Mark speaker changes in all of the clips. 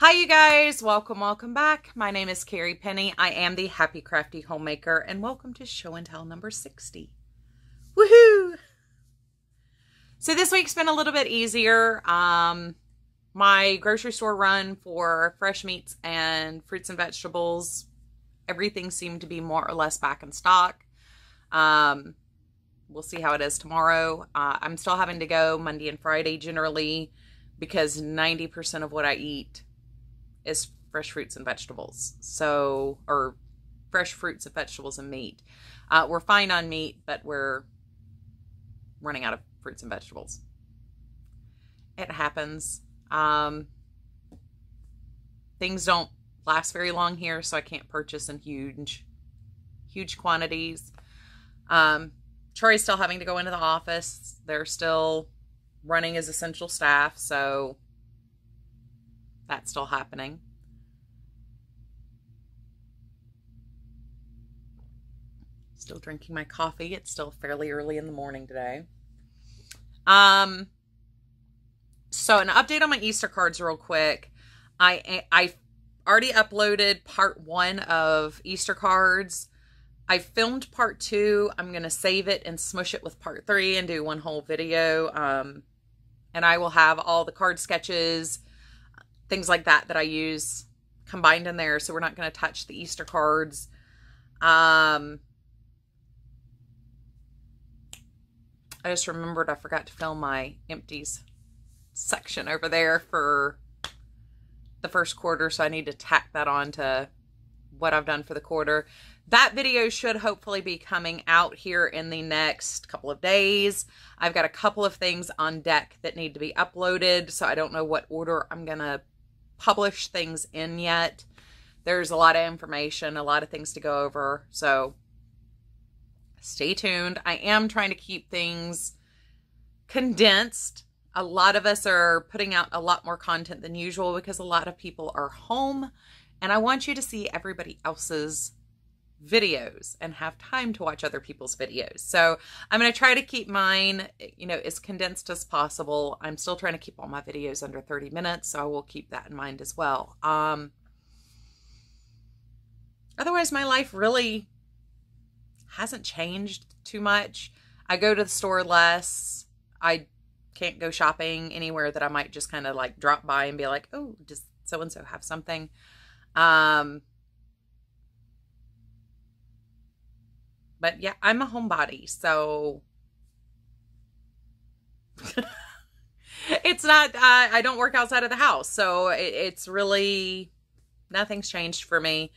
Speaker 1: Hi you guys, welcome back. My name is Carrie Penny. I am the Happy Crafty Homemaker and welcome to show and tell number 60. Woohoo! So this week's been a little bit easier. My grocery store run for fresh meats and fruits and vegetables, everything seemed to be more or less back in stock. We'll see how it is tomorrow. I'm still having to go Monday and Friday generally because 90% of what I eat is fresh fruits and vegetables. So, or fresh fruits and vegetables and meat. We're fine on meat, but we're running out of fruits and vegetables. It happens. Things don't last very long here, so I can't purchase in huge quantities. Troy's still having to go into the office. They're still running as essential staff, so that's still happening. Still drinking my coffee. It's still fairly early in the morning today. So an update on my Easter cards real quick. I already uploaded part 1 of Easter cards. I filmed part 2. I'm going to save it and smush it with part 3 and do one whole video. And I will have all the card sketches, things like that I use combined in there. So we're not going to touch the Easter cards. I just remembered I forgot to film my empties section over there for the first quarter. So I need to tack that on to what I've done for the quarter. That video should hopefully be coming out here in the next couple of days. I've got a couple of things on deck that need to be uploaded. So I don't know what order I'm going to publish things in yet. There's a lot of information, a lot of things to go over. So stay tuned. I am trying to keep things condensed. A lot of us are putting out a lot more content than usual because a lot of people are home. And I want you to see everybody else's videos and have time to watch other people's videos. So I'm going to try to keep mine, as condensed as possible. I'm still trying to keep all my videos under 30 minutes, so I will keep that in mind as well. Otherwise, my life really hasn't changed too much. I go to the store less. I can't go shopping anywhere that I might just kind of like drop by and be like, oh, does so-and-so have something? But yeah, I'm a homebody, so it's not, I don't work outside of the house. So it's really, nothing's changed for me.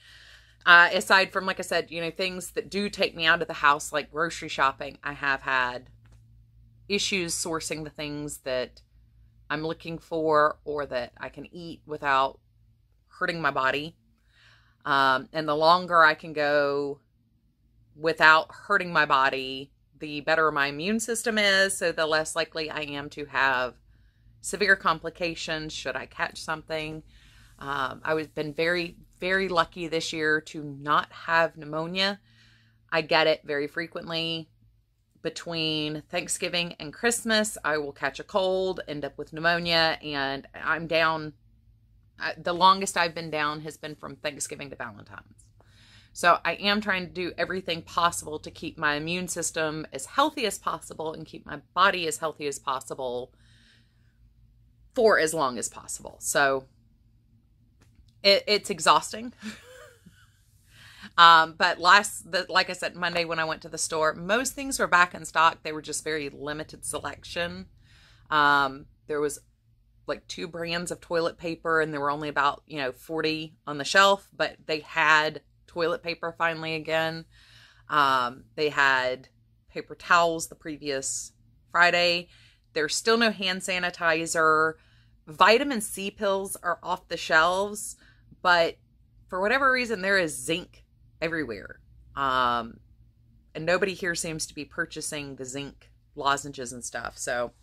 Speaker 1: Aside from, like I said, things that do take me out of the house, like grocery shopping. I have had issues sourcing the things that I'm looking for or that I can eat without hurting my body. And the longer I can go without hurting my body, the better my immune system is, so the less likely I am to have severe complications should I catch something. I've been very, very lucky this year to not have pneumonia. I get it very frequently. Between Thanksgiving and Christmas, I will catch a cold, end up with pneumonia, and I'm down. The longest I've been down has been from Thanksgiving to Valentine's. So I am trying to do everything possible to keep my immune system as healthy as possible and keep my body as healthy as possible for as long as possible. So it's exhausting. But like I said, Monday when I went to the store, most things were back in stock. They were just very limited selection. There was like 2 brands of toilet paper and there were only about, 40 on the shelf, but they had toilet paper finally again. They had paper towels the previous Friday. There's still no hand sanitizer. Vitamin C pills are off the shelves, but for whatever reason, there is zinc everywhere. And nobody here seems to be purchasing the zinc lozenges and stuff. So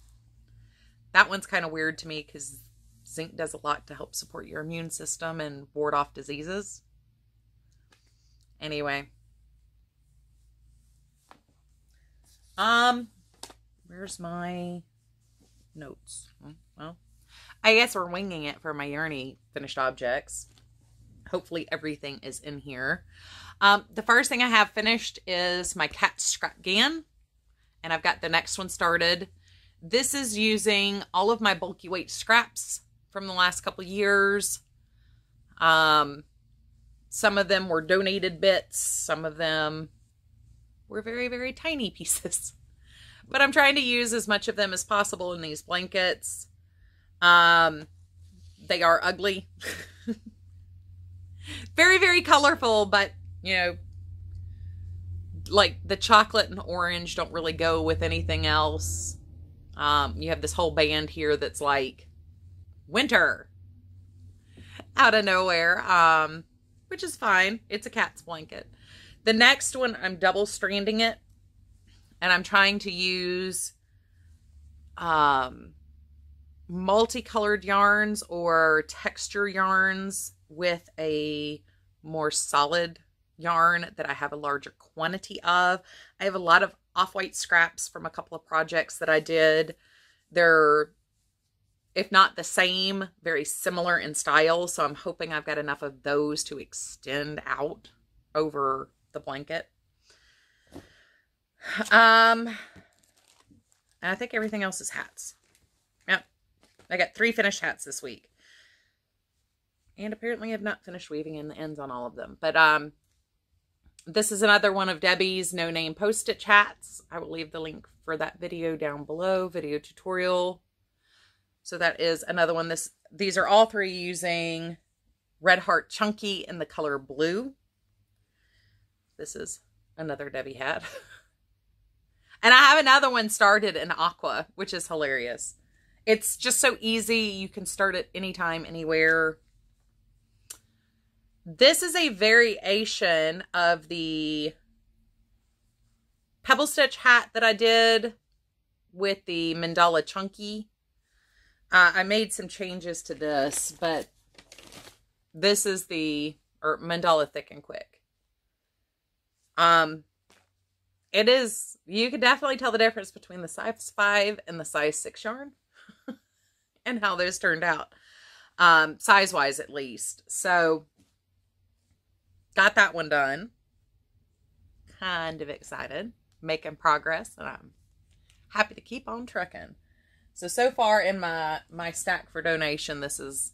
Speaker 1: that one's kind of weird to me because zinc does a lot to help support your immune system and ward off diseases. Anyway. Where's my notes? Well, I guess we're winging it for my Yarny finished objects. Hopefully everything is in here. The first thing I have finished is my cat scrap gan. And I've got the next one started. This is using all of my bulky weight scraps from the last couple of years. Some of them were donated bits. Some of them were very, very tiny pieces. But I'm trying to use as much of them as possible in these blankets. They are ugly. Very, very colorful, but, you know, like the chocolate and orange don't really go with anything else. You have this whole band here that's like winter out of nowhere, which is fine. It's a cat's blanket. The next one, I'm double stranding it, and I'm trying to use multicolored yarns or texture yarns with a more solid yarn that I have a larger quantity of. I have a lot of off-white scraps from a couple of projects that I did. They're, if not the same, very similar in style, so I'm hoping I've got enough of those to extend out over the blanket. And I think everything else is hats. Yep. I got 3 finished hats this week. And apparently I've not finished weaving in the ends on all of them. But this is another one of Debbie's no-name post-stitch hats. I will leave the link for that video down below, video tutorial. So that is another one. These are all 3 using Red Heart Chunky in the color blue. This is another Debbie hat. And I have another one started in aqua, which is hilarious. It's just so easy. You can start it anytime, anywhere. This is a variation of the pebble stitch hat that I did with the mandala chunky. I made some changes to this, but this is the mandala thick and quick. It is, you can definitely tell the difference between the size 5 and the size 6 yarn and how those turned out, size-wise at least. So, got that one done. Kind of excited, making progress, and I'm happy to keep on trucking. So far in my stack for donation, this is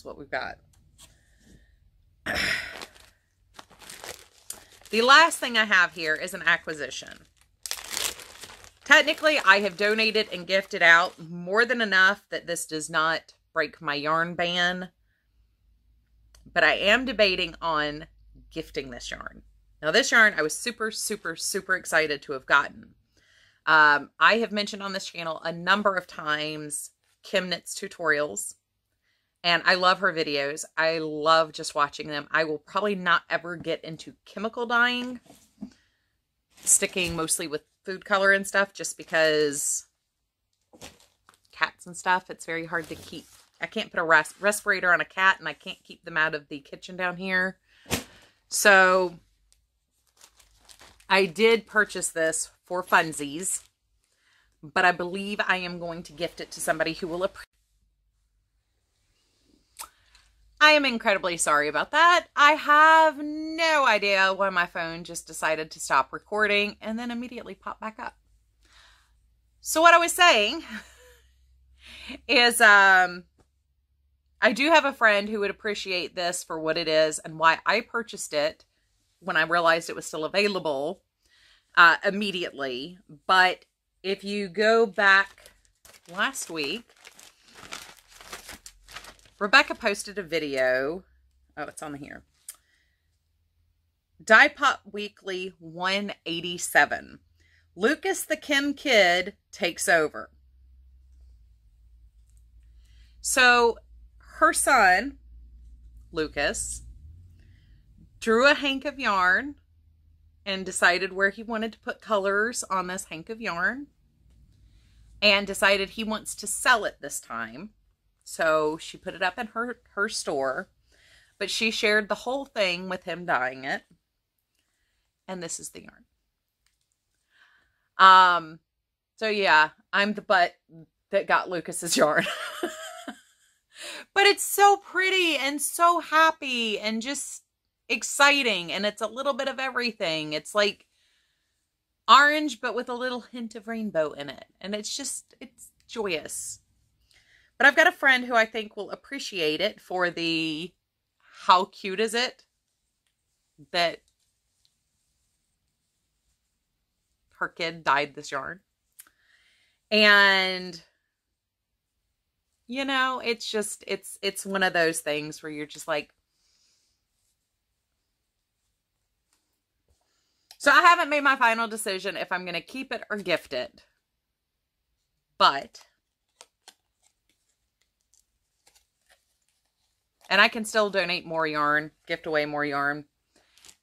Speaker 1: what we've got. The last thing I have here is an acquisition. Technically, I have donated and gifted out more than enough that this does not break my yarn ban. But I am debating on gifting this yarn. Now, this yarn I was super, super, super excited to have gotten. I have mentioned on this channel a number of times Kim Knits tutorials. And I love her videos. I love just watching them. I will probably not ever get into chemical dyeing. Sticking mostly with food color and stuff just because cats and stuff, it's very hard to keep. I can't put a respirator on a cat and I can't keep them out of the kitchen down here. So I did purchase this for funsies, but I believe I am going to gift it to somebody who will appreciate. I am incredibly sorry about that. I have no idea why my phone just decided to stop recording and then immediately pop back up. So what I was saying is I do have a friend who would appreciate this for what it is and why I purchased it when I realized it was still available immediately. But if you go back last week, Rebecca posted a video. Oh, it's on here. Dye Pop Weekly 187. Lucas the Kim Kid takes over. So her son, Lucas, drew a hank of yarn and decided where he wanted to put colors on this hank of yarn and decided he wants to sell it this time. So she put it up in her store, but she shared the whole thing with him dyeing it. And this is the yarn. So yeah, I'm the butt that got Lucas's yarn. But it's so pretty and so happy and just exciting. And it's a little bit of everything. It's like orange, but with a little hint of rainbow in it. And it's joyous. But I've got a friend who I think will appreciate it for the, how cute is it that her kid dyed this yarn. And, you know, it's just, it's one of those things where you're just like, so I haven't made my final decision if I'm going to keep it or gift it. But, and I can still donate more yarn, gift away more yarn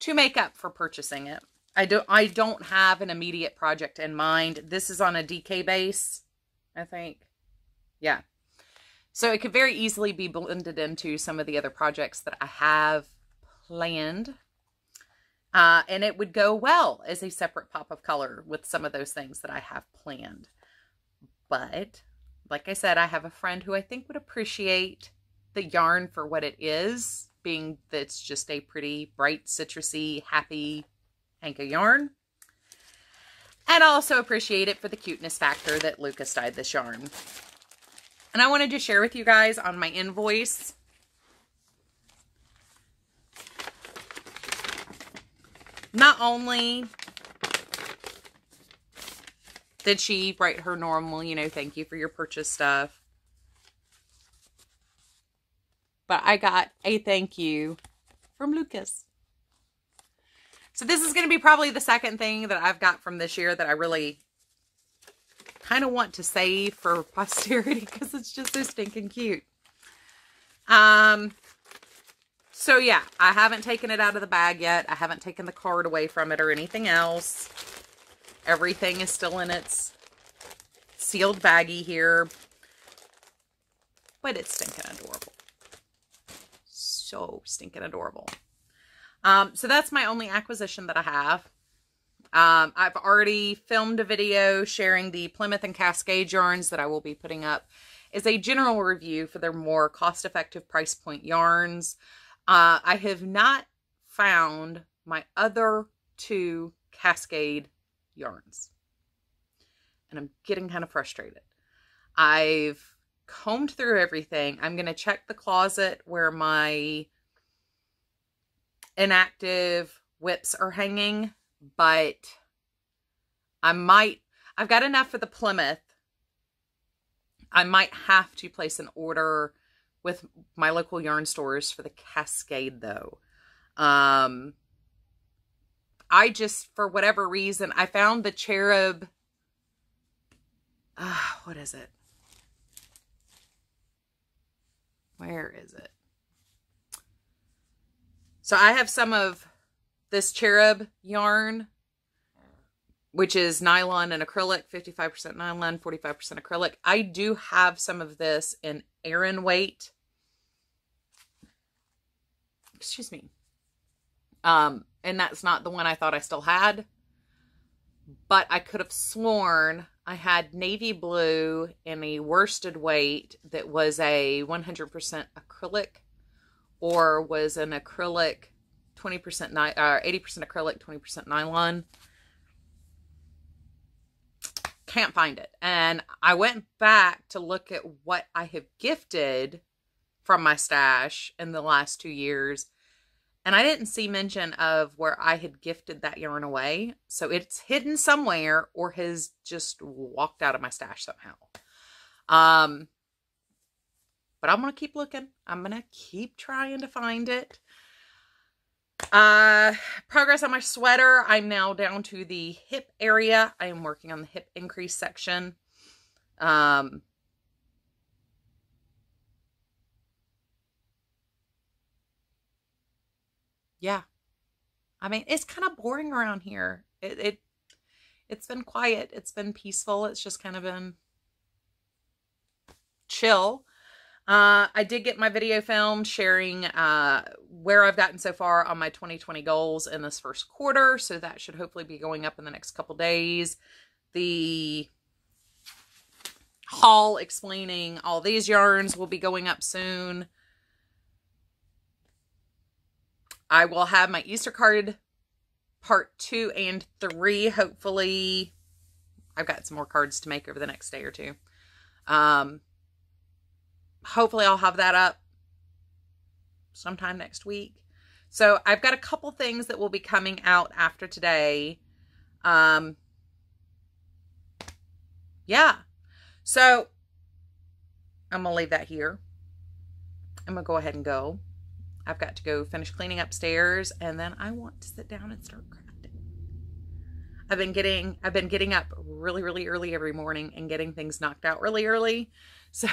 Speaker 1: to make up for purchasing it. I don't have an immediate project in mind. This is on a DK base, I think. Yeah. So it could very easily be blended into some of the other projects that I have planned. And it would go well as a separate pop of color with some of those things that I have planned. But, like I said, I have a friend who I think would appreciate the yarn for what it is, being that it's just a pretty, bright, citrusy, happy hank of yarn. And also appreciate it for the cuteness factor that Lucas dyed this yarn. And I wanted to share with you guys on my invoice. Not only did she write her normal, you know, thank you for your purchase stuff, but I got a thank you from Lucas. So this is going to be probably the second thing that I've got from this year that I really kind of want to save for posterity because it's just so stinking cute. So yeah, I haven't taken it out of the bag yet. I haven't taken the card away from it or anything else. Everything is still in its sealed baggie here. But it's stinking adorable. So stinking adorable. So that's my only acquisition that I have. I've already filmed a video sharing the Plymouth and Cascade yarns that I will be putting up as a general review for their more cost-effective price point yarns. I have not found my other two Cascade yarns. And I'm getting kind of frustrated. I've combed through everything. I'm going to check the closet where my inactive whips are hanging. But I've got enough for the Plymouth. I might have to place an order with my local yarn stores for the Cascade though. I just, for whatever reason, I found the cherub, what is it? Where is it? So I have some of this cherub yarn, which is nylon and acrylic, 55% nylon, 45% acrylic. I do have some of this in Aran weight. Excuse me. And that's not the one I thought I still had. But I could have sworn I had navy blue in a worsted weight that was a 100% acrylic or was an acrylic 80% acrylic, 20% nylon. Can't find it. And I went back to look at what I have gifted from my stash in the last 2 years. And I didn't see mention of where I had gifted that yarn away. So it's hidden somewhere or has just walked out of my stash somehow. But I'm going to keep looking. I'm going to keep trying to find it. Progress on my sweater. I'm now down to the hip area. I am working on the hip increase section. Yeah. I mean, it's kind of boring around here. It's been quiet. It's been peaceful. It's just kind of been chill. I did get my video filmed sharing where I've gotten so far on my 2020 goals in this first quarter. So that should hopefully be going up in the next couple days. The haul explaining all these yarns will be going up soon. I will have my Easter card part 2 and 3. Hopefully, I've got some more cards to make over the next day or two. Hopefully I'll have that up sometime next week. So I've got a couple things that will be coming out after today. Yeah. So I'm going to leave that here. I'm going to go ahead and go. I've got to go finish cleaning upstairs, and then I want to sit down and start crafting. I've been getting up really, really early every morning and getting things knocked out really early. So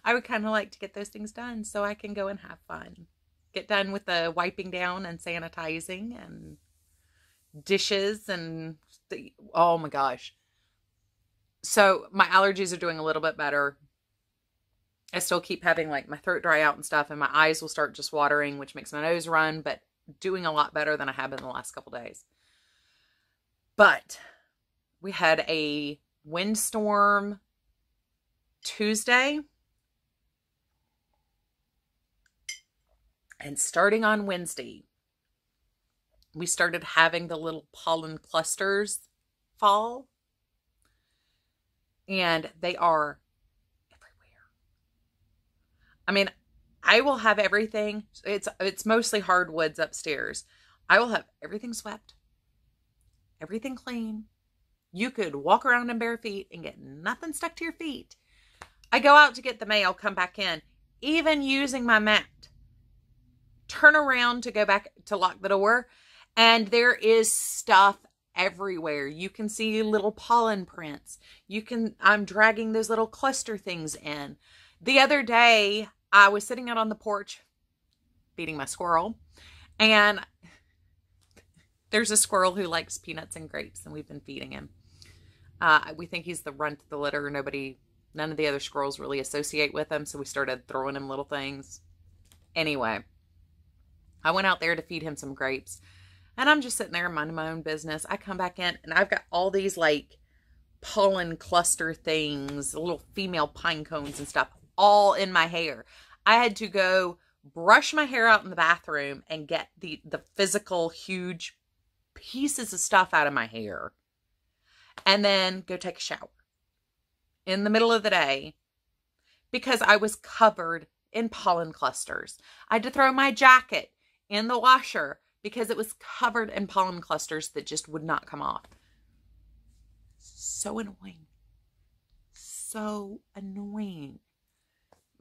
Speaker 1: I would kind of like to get those things done so I can go and have fun. Get done with the wiping down and sanitizing and dishes and oh my gosh. So my allergies are doing a little bit better. I still keep having like my throat dry out and stuff, and my eyes will start just watering, which makes my nose run, but doing a lot better than I have in the last couple days. But we had a windstorm Tuesday. And starting on Wednesday, we started having the little pollen clusters fall. And they are everywhere. I mean, I will have everything. It's mostly hardwoods upstairs. I will have everything swept, everything clean. You could walk around in bare feet and get nothing stuck to your feet. I go out to get the mail, come back in, even using my mat. Turn around to go back to lock the door, and there is stuff everywhere. You can see little pollen prints. I'm dragging those little cluster things in. The other day, I was sitting out on the porch feeding my squirrel, and there's a squirrel who likes peanuts and grapes, and we've been feeding him. We think he's the runt of the litter. None of the other squirrels really associate with him, so we started throwing him little things. Anyway, I went out there to feed him some grapes, and I'm just sitting there minding my own business. I come back in, and I've got all these like pollen cluster things, little female pine cones and stuff, all in my hair. I had to go brush my hair out in the bathroom and get the physical huge pieces of stuff out of my hair, and then go take a shower in the middle of the day because I was covered in pollen clusters. I had to throw my jacket in the washer because it was covered in pollen clusters that just would not come off. So annoying. So annoying.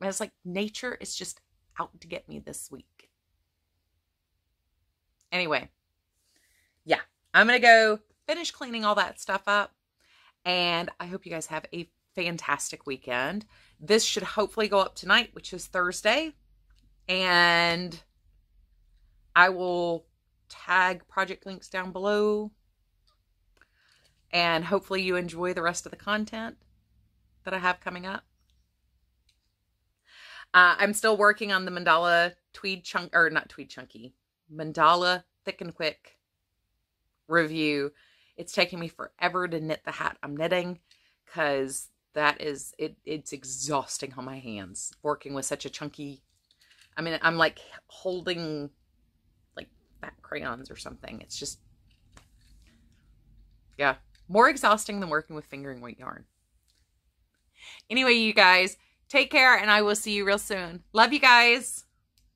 Speaker 1: I was like, nature is just out to get me this week. Anyway, yeah, I'm going to go finish cleaning all that stuff up, and I hope you guys have a fantastic weekend. This should hopefully go up tonight, which is Thursday, and I will tag project links down below, and hopefully you enjoy the rest of the content that I have coming up. I'm still working on the mandala mandala thick and quick review. It's taking me forever to knit the hat I'm knitting because it's exhausting on my hands working with such a chunky. I mean, I'm like holding like fat crayons or something. It's just, yeah, more exhausting than working with fingering weight yarn. Anyway, you guys, take care, and I will see you real soon. Love you guys.